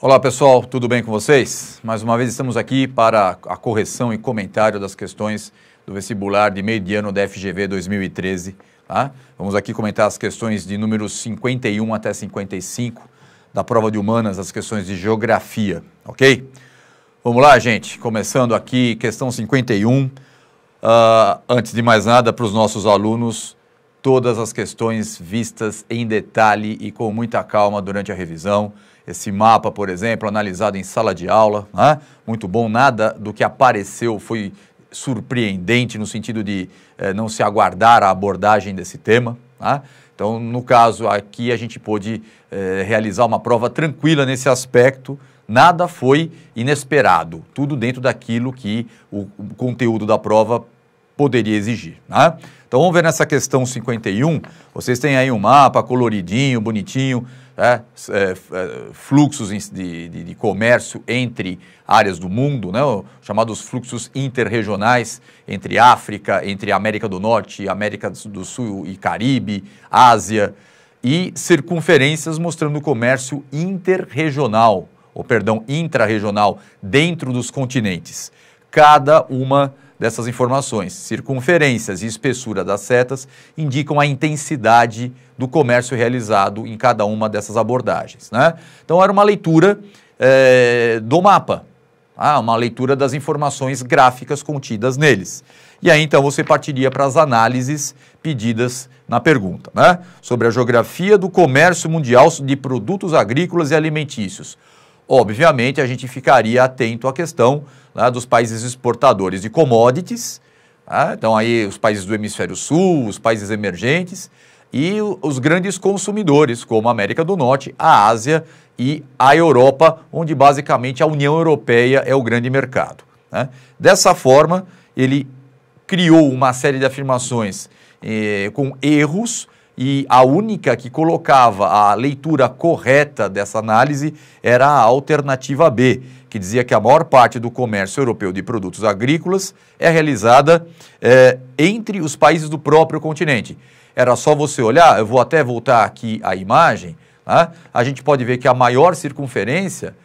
Olá pessoal, tudo bem com vocês? Mais uma vez estamos aqui para a correção e comentário das questões do vestibular de meio de ano da FGV 2013. Tá? Vamos aqui comentar as questões de números 51 até 55 da prova de humanas, as questões de geografia, ok? Vamos lá, gente, começando aqui, questão 51. Antes de mais nada, para os nossos alunos, todas as questões vistas em detalhe e com muita calma durante a revisão. Esse mapa, por exemplo, analisado em sala de aula, né? Muito bom, nada do que apareceu foi surpreendente no sentido de não se aguardar a abordagem desse tema. Né? Então, no caso aqui, a gente pôde realizar uma prova tranquila nesse aspecto, nada foi inesperado, tudo dentro daquilo que o conteúdo da prova poderia exigir. Né? Então, vamos ver nessa questão 51, vocês têm aí um mapa coloridinho, bonitinho, fluxos de comércio entre áreas do mundo, né, chamados fluxos interregionais entre África, entre América do Norte, América do Sul e Caribe, Ásia, e circunferências mostrando o comércio interregional, intrarregional, dentro dos continentes. Cada uma dessas informações, circunferências e espessura das setas, indicam a intensidade do comércio realizado em cada uma dessas abordagens. Né? Então, era uma leitura do mapa, uma leitura das informações gráficas contidas neles. E aí, então, você partiria para as análises pedidas na pergunta, né? Sobre a geografia do comércio mundial de produtos agrícolas e alimentícios. Obviamente, a gente ficaria atento à questão, né, dos países exportadores de commodities, né? Então aí os países do hemisfério sul, os países emergentes e os grandes consumidores, como a América do Norte, a Ásia e a Europa, onde basicamente a União Europeia é o grande mercado. Né? Dessa forma, ele criou uma série de afirmações com erros, e a única que colocava a leitura correta dessa análise era a alternativa B, que dizia que a maior parte do comércio europeu de produtos agrícolas é realizada entre os países do próprio continente. Era só você olhar, eu vou até voltar aqui a imagem, tá? A gente pode ver que a maior circunferência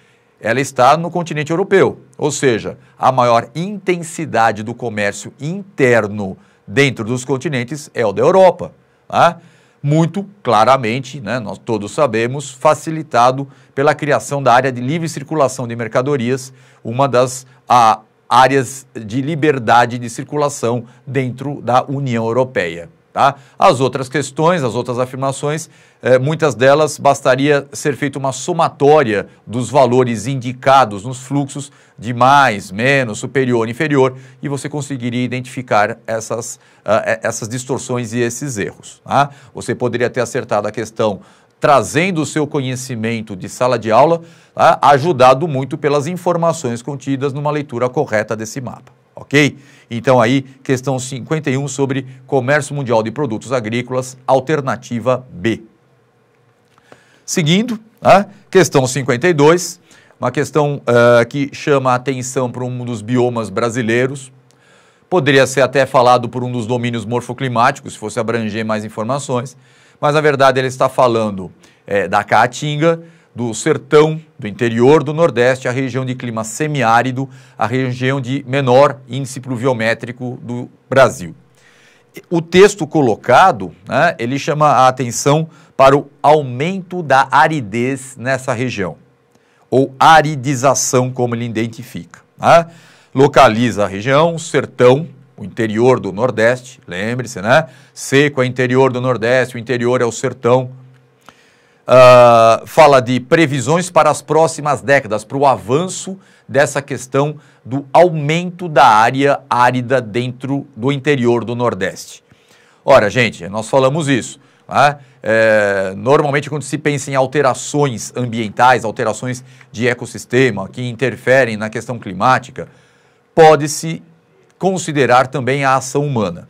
ela está no continente europeu, ou seja, a maior intensidade do comércio interno dentro dos continentes é o da Europa, tá? Muito claramente, né, nós todos sabemos, facilitado pela criação da área de livre circulação de mercadorias, uma das áreas de liberdade de circulação dentro da União Europeia. Tá? As outras questões, as outras afirmações, muitas delas bastaria ser feita uma somatória dos valores indicados nos fluxos de mais, menos, superior, inferior, e você conseguiria identificar essas distorções e esses erros. Tá? Você poderia ter acertado a questão trazendo o seu conhecimento de sala de aula, tá? Ajudado muito pelas informações contidas numa leitura correta desse mapa. Ok? Então aí, questão 51 sobre comércio mundial de produtos agrícolas, alternativa B. Seguindo, questão 52, uma questão que chama a atenção para um dos biomas brasileiros. Poderia ser até falado por um dos domínios morfoclimáticos, se fosse abranger mais informações, mas na verdade ele está falando da Caatinga, do sertão, do interior do Nordeste, a região de clima semiárido, a região de menor índice pluviométrico do Brasil. O texto colocado, né, ele chama a atenção para o aumento da aridez nessa região, ou aridização, como ele identifica. Né? Localiza a região, sertão, o interior do Nordeste, lembre-se, né? Seco é interior do Nordeste, o interior é o sertão. Fala de previsões para as próximas décadas, para o avanço dessa questão do aumento da área árida dentro do interior do Nordeste. Ora, gente, nós falamos isso. Né? Normalmente, quando se pensa em alterações ambientais, alterações de ecossistema que interferem na questão climática, pode-se considerar também a ação humana.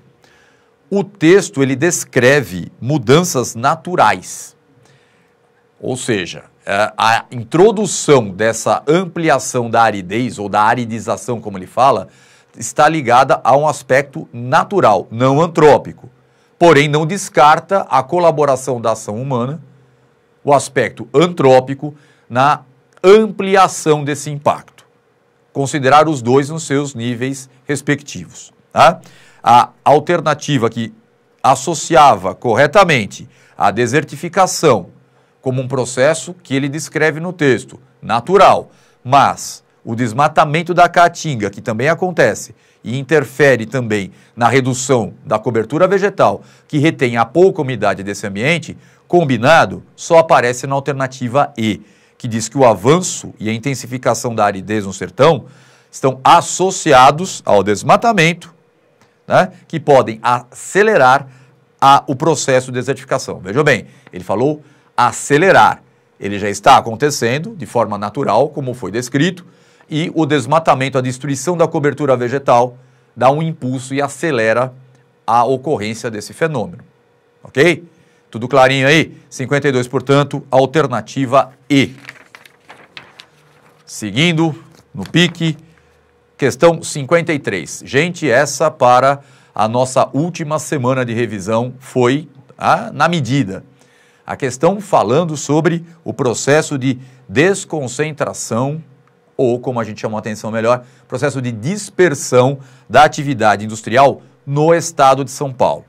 O texto ele descreve mudanças naturais. Ou seja, a introdução dessa ampliação da aridez, ou da aridização, como ele fala, está ligada a um aspecto natural, não antrópico. Porém, não descarta a colaboração da ação humana, o aspecto antrópico, na ampliação desse impacto. Considerar os dois nos seus níveis respectivos. Tá? A alternativa que associava corretamente a desertificação como um processo que ele descreve no texto, natural, mas o desmatamento da caatinga, que também acontece e interfere também na redução da cobertura vegetal, que retém a pouca umidade desse ambiente, combinado, só aparece na alternativa E, que diz que o avanço e a intensificação da aridez no sertão estão associados ao desmatamento, né, que podem acelerar o processo de desertificação. Vejam bem, ele falou acelerar. Ele já está acontecendo de forma natural, como foi descrito, e o desmatamento, a destruição da cobertura vegetal, dá um impulso e acelera a ocorrência desse fenômeno. Ok? Tudo clarinho aí? 52, portanto, alternativa E. Seguindo no pique, questão 53. Gente, essa para a nossa última semana de revisão foi na medida. A questão falando sobre o processo de desconcentração, ou como a gente chamou a atenção melhor, processo de dispersão da atividade industrial no estado de São Paulo.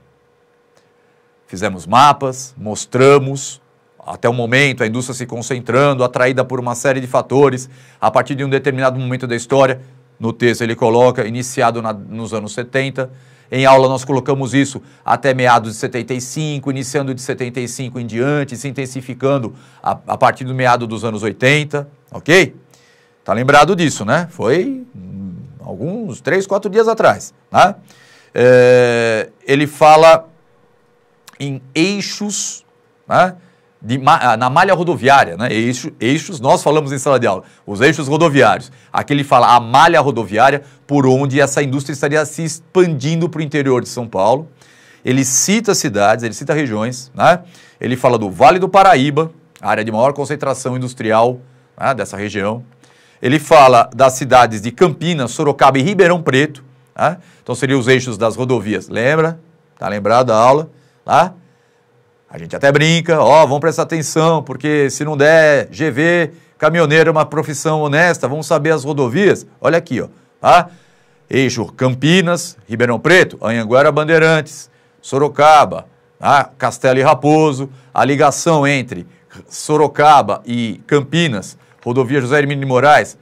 Fizemos mapas, mostramos, até o momento a indústria se concentrando, atraída por uma série de fatores, a partir de um determinado momento da história, no texto ele coloca, iniciado nos anos 70, em aula nós colocamos isso até meados de 75, iniciando de 75 em diante, se intensificando a partir do meado dos anos 80, ok? Tá lembrado disso, né? Foi alguns 3, 4 dias atrás, né? Ele fala em eixos, né, na malha rodoviária, né? Eixos, nós falamos em sala de aula, os eixos rodoviários. Aqui ele fala a malha rodoviária por onde essa indústria estaria se expandindo para o interior de São Paulo. Ele cita cidades, ele cita regiões, né? Ele fala do Vale do Paraíba, a área de maior concentração industrial, né, dessa região. Ele fala das cidades de Campinas, Sorocaba e Ribeirão Preto, né? Então seriam os eixos das rodovias. Lembra? Tá lembrado da aula? Tá? A gente até brinca, vamos prestar atenção, porque se não der GV, caminhoneiro é uma profissão honesta, vamos saber as rodovias. Olha aqui, tá? Eixo Campinas, Ribeirão Preto, Anhanguera, Bandeirantes, Sorocaba, tá? Castelo e Raposo, a ligação entre Sorocaba e Campinas, rodovia José Hermínio de Moraes,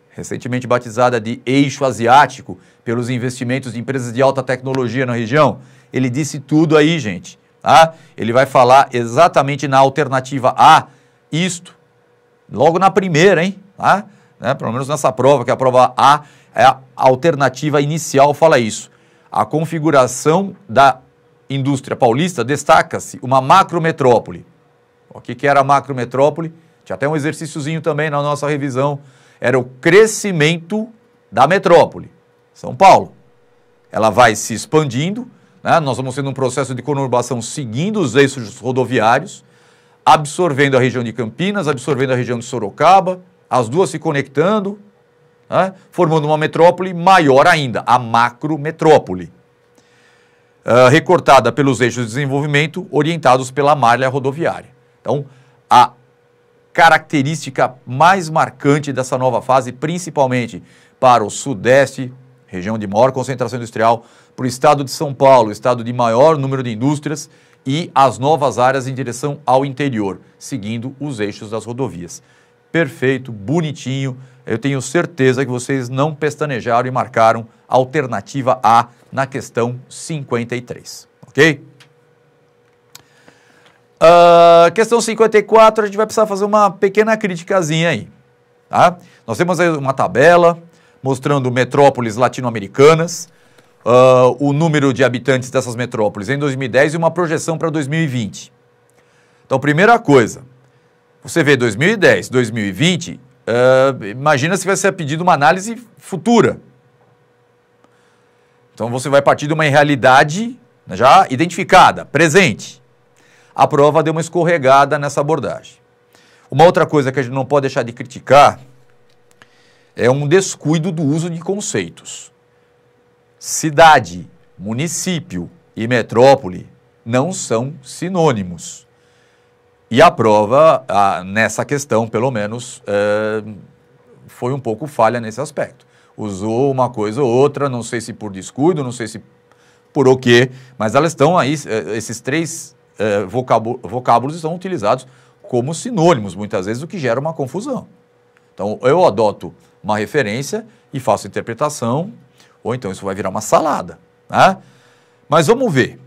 recentemente batizada de Eixo Asiático, pelos investimentos de empresas de alta tecnologia na região. Ele disse tudo aí, gente. Tá? Ele vai falar exatamente na alternativa A, isto, logo na primeira, hein? Tá? Né? Pelo menos nessa prova, que é a prova A, é a alternativa inicial, fala isso. A configuração da indústria paulista destaca-se uma macrometrópole. O que era a macrometrópole? Tinha até um exercíciozinho também na nossa revisão. Era o crescimento da metrópole, São Paulo. Ela vai se expandindo, né? Nós vamos tendo um processo de conurbação seguindo os eixos rodoviários, absorvendo a região de Campinas, absorvendo a região de Sorocaba, as duas se conectando, né? Formando uma metrópole maior ainda, a macrometrópole, recortada pelos eixos de desenvolvimento orientados pela malha rodoviária. Então, a característica mais marcante dessa nova fase, principalmente para o Sudeste, região de maior concentração industrial, para o estado de São Paulo, estado de maior número de indústrias, e as novas áreas em direção ao interior, seguindo os eixos das rodovias. Perfeito, bonitinho. Eu tenho certeza que vocês não pestanejaram e marcaram a alternativa A na questão 53, ok? Questão 54, a gente vai precisar fazer uma pequena criticazinha aí, tá? Nós temos aí uma tabela mostrando metrópoles latino-americanas, o número de habitantes dessas metrópoles em 2010 e uma projeção para 2020. Então, primeira coisa, você vê 2010, 2020, imagina se vai ser pedido uma análise futura. Então, você vai partir de uma realidade já identificada, presente. A prova deu uma escorregada nessa abordagem. Uma outra coisa que a gente não pode deixar de criticar é um descuido do uso de conceitos. Cidade, município e metrópole não são sinônimos. E a prova, nessa questão, pelo menos, foi um pouco falha nesse aspecto. Usou uma coisa ou outra, não sei se por descuido, não sei se por o quê, mas elas estão aí, esses três vocábulos estão utilizados como sinônimos, muitas vezes, o que gera uma confusão. Então, eu adoto uma referência e faço interpretação, ou então isso vai virar uma salada, né? Mas vamos ver.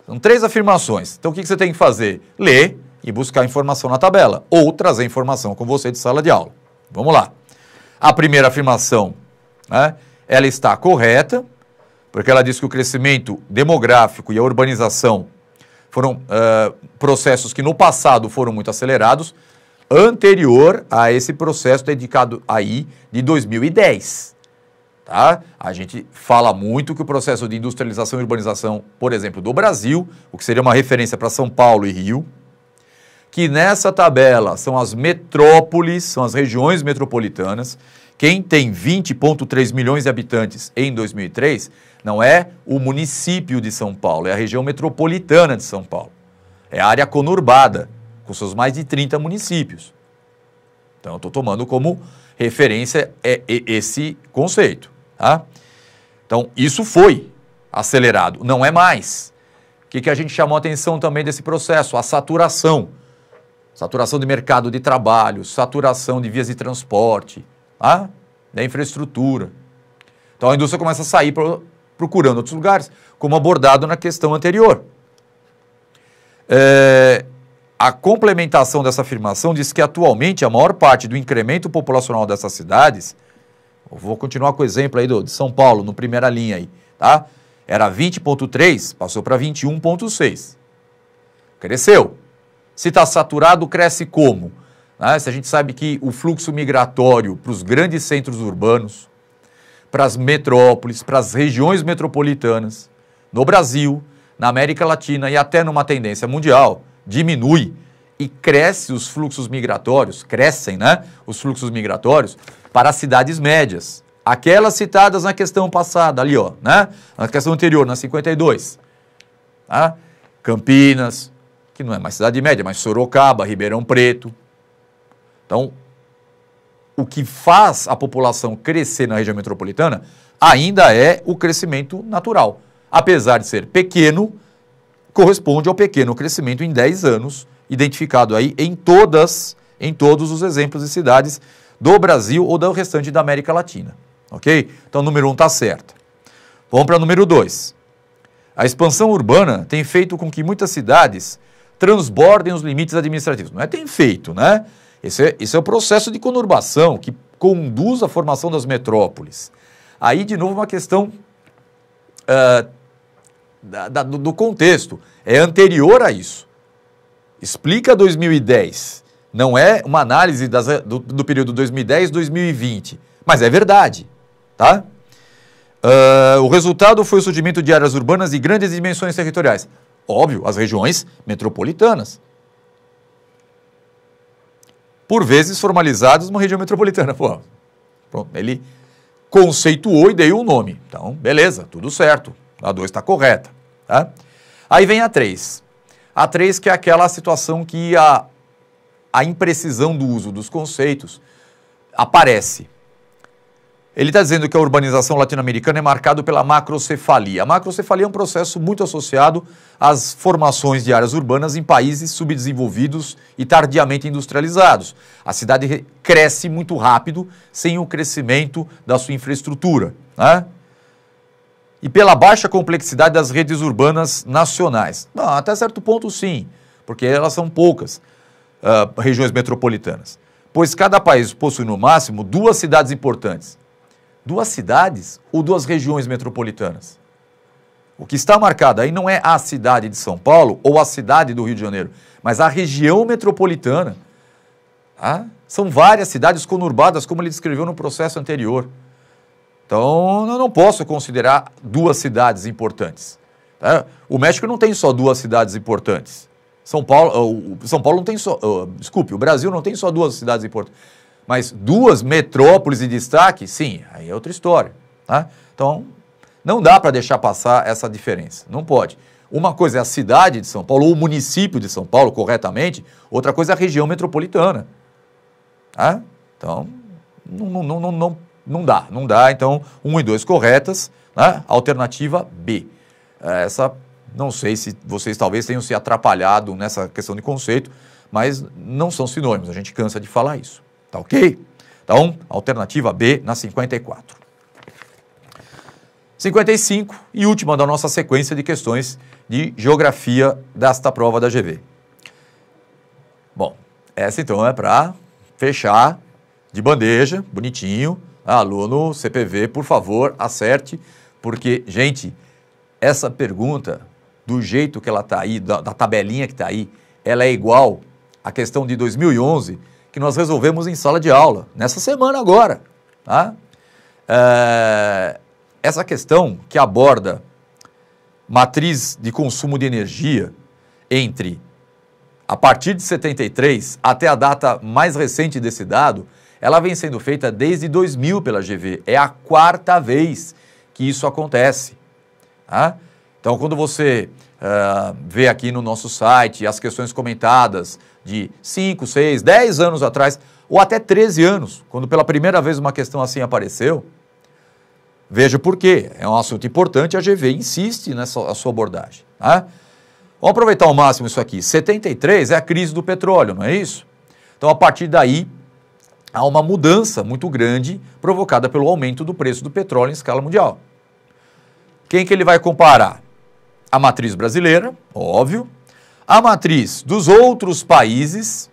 São 3 afirmações. Então, o que você tem que fazer? Ler e buscar informação na tabela, ou trazer informação com você de sala de aula. Vamos lá. A primeira afirmação, né, ela está correta, porque ela diz que o crescimento demográfico e a urbanização foram processos que no passado foram muito acelerados, anterior a esse processo dedicado aí de 2010. Tá? A gente fala muito que o processo de industrialização e urbanização, por exemplo, do Brasil, o que seria uma referência para São Paulo e Rio, que nessa tabela são as metrópoles, são as regiões metropolitanas. Quem tem 20,3 milhões de habitantes em 2003 não é o município de São Paulo, é a região metropolitana de São Paulo. É a área conurbada, com seus mais de 30 municípios. Então, eu estou tomando como referência esse conceito. Tá? Então, isso foi acelerado, não é mais. O que a gente chamou a atenção também desse processo? A saturação. Saturação de mercado de trabalho, saturação de vias de transporte, tá? Da infraestrutura. Então, a indústria começa a sair procurando outros lugares, como abordado na questão anterior. A complementação dessa afirmação diz que atualmente a maior parte do incremento populacional dessas cidades, eu vou continuar com o exemplo aí de São Paulo, no primeira linha aí, tá? Era 20,3, passou para 21,6. Cresceu. Se está saturado, cresce como? Né? Se a gente sabe que o fluxo migratório para os grandes centros urbanos, para as metrópoles, para as regiões metropolitanas, no Brasil, na América Latina e até numa tendência mundial, diminui e cresce os fluxos migratórios, crescem, né, os fluxos migratórios para as cidades médias. Aquelas citadas na questão passada, ali, ó, né, na questão anterior, na 52. Tá? Campinas, que não é mais cidade média, mas Sorocaba, Ribeirão Preto. Então, o que faz a população crescer na região metropolitana ainda é o crescimento natural. Apesar de ser pequeno, corresponde ao pequeno crescimento em 10 anos, identificado aí em todos os exemplos de cidades do Brasil ou do restante da América Latina. Ok? Então, número 1 está certo. Vamos para número 2. A expansão urbana tem feito com que muitas cidades transbordem os limites administrativos. Não é tem feito, né? Esse é o processo de conurbação que conduz à formação das metrópoles. Aí, de novo, uma questão do contexto. É anterior a isso. Explica 2010. Não é uma análise do período 2010-2020. Mas é verdade. Tá? O resultado foi o surgimento de áreas urbanas de grandes dimensões territoriais. Óbvio, as regiões metropolitanas. Por vezes formalizadas numa região metropolitana. Pô, pronto, ele conceituou e deu um nome. Então, beleza, tudo certo. A 2 está correta. Tá? Aí vem a 3. A 3 que é aquela situação que a imprecisão do uso dos conceitos aparece. Ele está dizendo que a urbanização latino-americana é marcada pela macrocefalia. A macrocefalia é um processo muito associado às formações de áreas urbanas em países subdesenvolvidos e tardiamente industrializados. A cidade cresce muito rápido sem o crescimento da sua infraestrutura, né? E pela baixa complexidade das redes urbanas nacionais. Não, até certo ponto sim, porque elas são poucas regiões metropolitanas. Pois cada país possui no máximo 2 cidades importantes. 2 cidades ou 2 regiões metropolitanas? O que está marcado aí não é a cidade de São Paulo ou a cidade do Rio de Janeiro, mas a região metropolitana. Tá? São várias cidades conurbadas, como ele descreveu no processo anterior. Então, eu não posso considerar 2 cidades importantes. Tá? O México não tem só 2 cidades importantes. São Paulo não tem só... desculpe, o Brasil não tem só 2 cidades importantes. Mas 2 metrópoles de destaque, sim, aí é outra história. Tá? Então, não dá para deixar passar essa diferença. Não pode. Uma coisa é a cidade de São Paulo, ou o município de São Paulo, corretamente, outra coisa é a região metropolitana. Tá? Então, não dá. Então, 1 e 2 corretas, né? Alternativa B. Essa, não sei se vocês talvez tenham se atrapalhado nessa questão de conceito, mas não são sinônimos, a gente cansa de falar isso. Tá ok? Então, alternativa B na 54. 55 e última da nossa sequência de questões de geografia desta prova da GV. Bom, essa então é para fechar de bandeja, bonitinho. Aluno CPV, por favor, acerte, porque, gente, essa pergunta, do jeito que ela está aí, da tabelinha que está aí, ela é igual à questão de 2011, que nós resolvemos em sala de aula, nessa semana agora. Tá? Essa questão que aborda matriz de consumo de energia entre a partir de 73 até a data mais recente desse dado, ela vem sendo feita desde 2000 pela GV. É a 4ª vez que isso acontece. Tá? Então, quando você vê aqui no nosso site as questões comentadas de 5, 6, 10 anos atrás, ou até 13 anos, quando pela primeira vez uma questão assim apareceu, veja por quê. É um assunto importante, a GV insiste nessa sua abordagem. Tá? Vamos aproveitar ao máximo isso aqui. 73 é a crise do petróleo, não é isso? Então, a partir daí, há uma mudança muito grande provocada pelo aumento do preço do petróleo em escala mundial. Quem que ele vai comparar? A matriz brasileira, óbvio. A matriz dos outros países.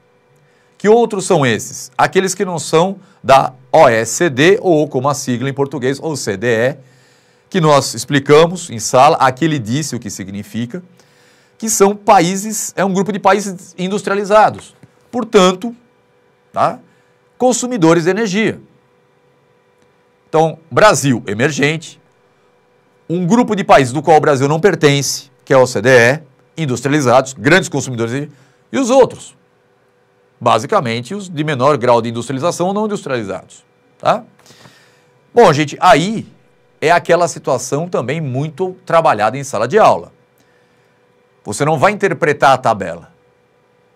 Que outros são esses? Aqueles que não são da OECD, ou como a sigla em português, OCDE, que nós explicamos em sala, aqui ele disse o que significa, que são países, é um grupo de países industrializados. Portanto, tá? Consumidores de energia. Então, Brasil emergente, um grupo de países do qual o Brasil não pertence, que é a OCDE, industrializados, grandes consumidores de energia, e os outros, basicamente os de menor grau de industrialização ou não industrializados. Tá? Bom, gente, aí é aquela situação também muito trabalhada em sala de aula. Você não vai interpretar a tabela,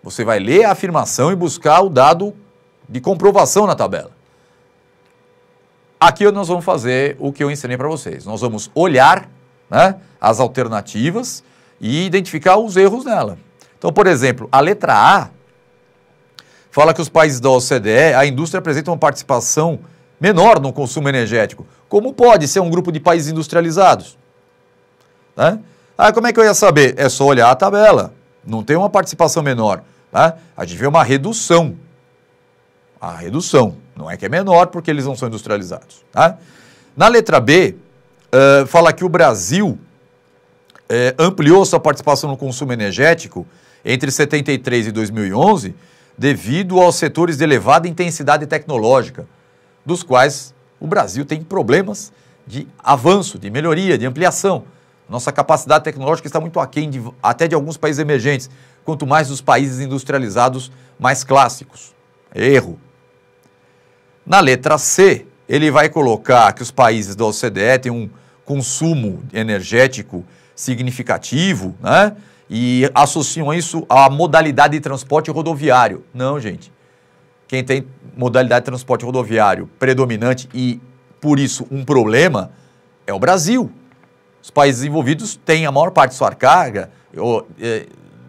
você vai ler a afirmação e buscar o dado de comprovação na tabela. Aqui nós vamos fazer o que eu ensinei para vocês. Nós vamos olhar, né, as alternativas e identificar os erros nela. Então, por exemplo, a letra A fala que os países da OCDE, a indústria apresenta uma participação menor no consumo energético. Como pode ser um grupo de países industrializados? Né? Como é que eu ia saber? É só olhar a tabela. Não tem uma participação menor. Tá? A gente vê uma redução. A redução. Não é que é menor porque eles não são industrializados. Tá? Na letra B, fala que o Brasil ampliou sua participação no consumo energético entre 73 e 2011 devido aos setores de elevada intensidade tecnológica, dos quais o Brasil tem problemas de avanço, de melhoria, de ampliação. Nossa capacidade tecnológica está muito aquém até de alguns países emergentes, quanto mais dos países industrializados mais clássicos. Erro. Na letra C, ele vai colocar que os países da OCDE têm um consumo energético significativo, né? E associam isso à modalidade de transporte rodoviário. Não, gente. Quem tem modalidade de transporte rodoviário predominante e, por isso, um problema é o Brasil. Os países envolvidos têm a maior parte de sua carga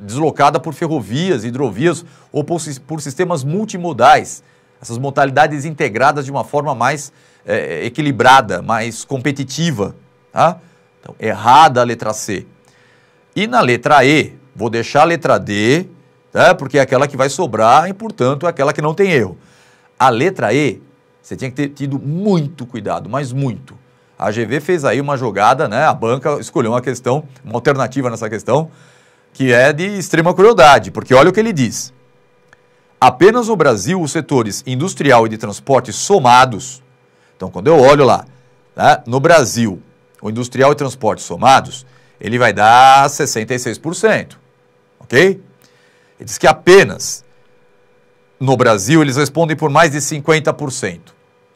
deslocada por ferrovias, hidrovias ou por sistemas multimodais. Essas modalidades integradas de uma forma mais equilibrada, mais competitiva. Tá? Então, errada a letra C. E na letra E, vou deixar a letra D, tá? Porque é aquela que vai sobrar e, portanto, é aquela que não tem erro. A letra E, você tinha que ter tido muito cuidado, mas muito. A GV fez aí uma jogada, né? A banca escolheu uma questão, uma alternativa nessa questão, que é de extrema crueldade, porque olha o que ele diz. Apenas no Brasil, os setores industrial e de transporte somados, então quando eu olho lá, né, no Brasil, o industrial e transporte somados, ele vai dar 66%, ok? Ele diz que apenas no Brasil eles respondem por mais de 50%.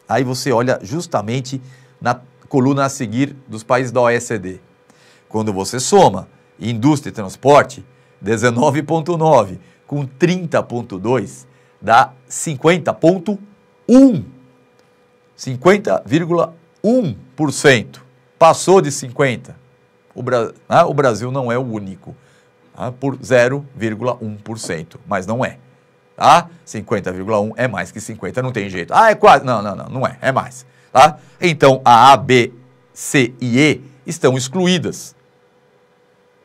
Aí você olha justamente na coluna a seguir dos países da OECD. Quando você soma indústria e transporte, 19,9. Com 30,2, dá 50,1. 50,1%. Passou de 50%. O Brasil não é o único, tá? Por 0,1%, mas não é. Tá? 50,1 é mais que 50, não tem jeito. Ah, é quase. Não é mais. Tá? Então, a B, C e E estão excluídas.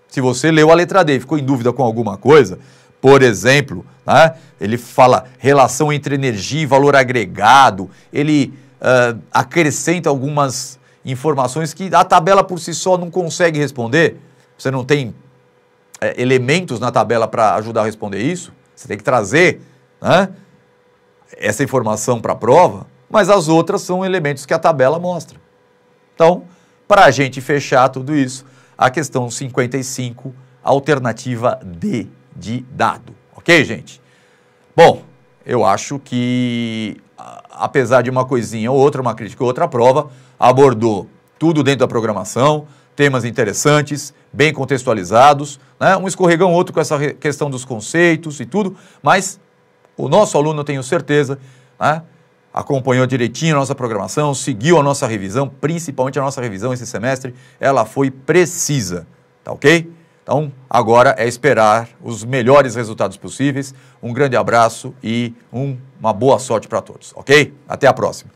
Se você leu a letra D e ficou em dúvida com alguma coisa, por exemplo, tá? Ele fala relação entre energia e valor agregado, ele acrescenta algumas informações que a tabela por si só não consegue responder. Você não tem elementos na tabela para ajudar a responder isso. Você tem que trazer, né, essa informação para a prova, mas as outras são elementos que a tabela mostra. Então, para a gente fechar tudo isso, a questão 55, alternativa D de dado. Ok, gente? Bom, eu acho que, apesar de uma coisinha ou outra, uma crítica ou outra, a prova abordou tudo dentro da programação, temas interessantes, bem contextualizados, né? Um escorregão, outro com essa questão dos conceitos e tudo, mas o nosso aluno, eu tenho certeza, né, acompanhou direitinho a nossa programação, seguiu a nossa revisão, principalmente a nossa revisão esse semestre, ela foi precisa, tá ok? Então, agora é esperar os melhores resultados possíveis. Um grande abraço e uma boa sorte para todos, ok? Até a próxima.